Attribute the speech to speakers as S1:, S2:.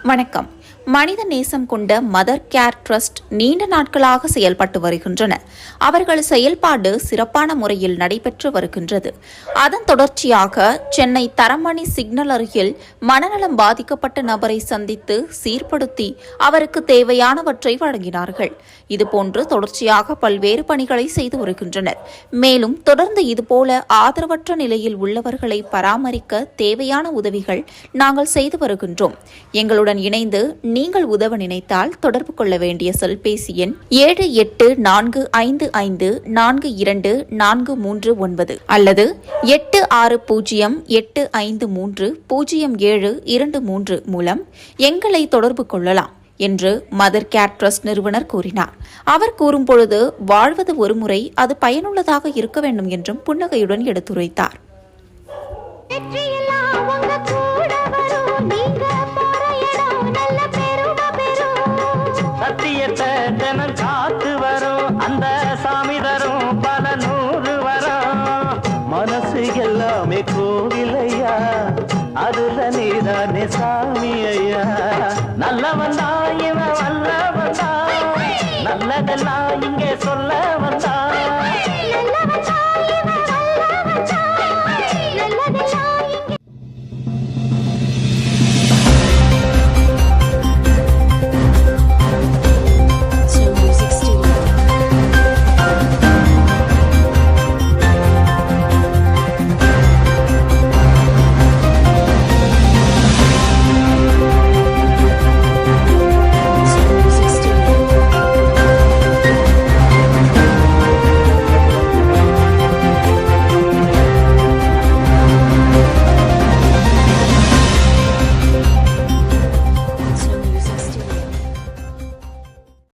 S1: வணக்கம். மனித நேசம் கொண்ட மதர் கேர் ட்ரஸ்ட் நீண்ட நாட்களாக செயல்பட்டு வருகின்றன. அவர்கள் செயல்பாடு சிறப்பான முறையில் நடைபெற்று வருகின்றது. அதன் தொடர்ச்சியாக சென்னை தரமணி சிக்னல் அருகில் மனநலம் பாதிக்கப்பட்ட நபரை சந்தித்து சீர்படுத்தி அவருக்கு தேவையானவற்றை வழங்கினார்கள். இதுபோன்று தொடர்ச்சியாக பல்வேறு பணிகளை செய்து வருகின்றனர். மேலும் தொடர்ந்து இதுபோல ஆதரவற்ற நிலையில் உள்ளவர்களை பராமரிக்க தேவையான உதவிகள் நாங்கள் செய்து வருகின்றோம். எங்களுடன் இணைந்து நீங்கள் உதவ நினைத்தால் தொடர்பு கொள்ள வேண்டிய செல்பேசி எண் 7845424239 அல்லது 8608530723 மூலம் எங்களை தொடர்பு கொள்ளலாம் என்று மதர் கேர் ட்ரஸ்ட் நிறுவனர் கூறினார். அவர் கூறும்பொழுது வாழ்வது ஒருமுறை, அது பயனுள்ளதாக இருக்க வேண்டும் என்றும் புன்னகையுடன் எடுத்துரைத்தார்.
S2: காத்து வரும் அந்த சாமி தரும் பல நூறு வரும். மனசு எல்லாமே கோவிலையா, அதுல நீதானே சாமி ஐயா. நல்லவன்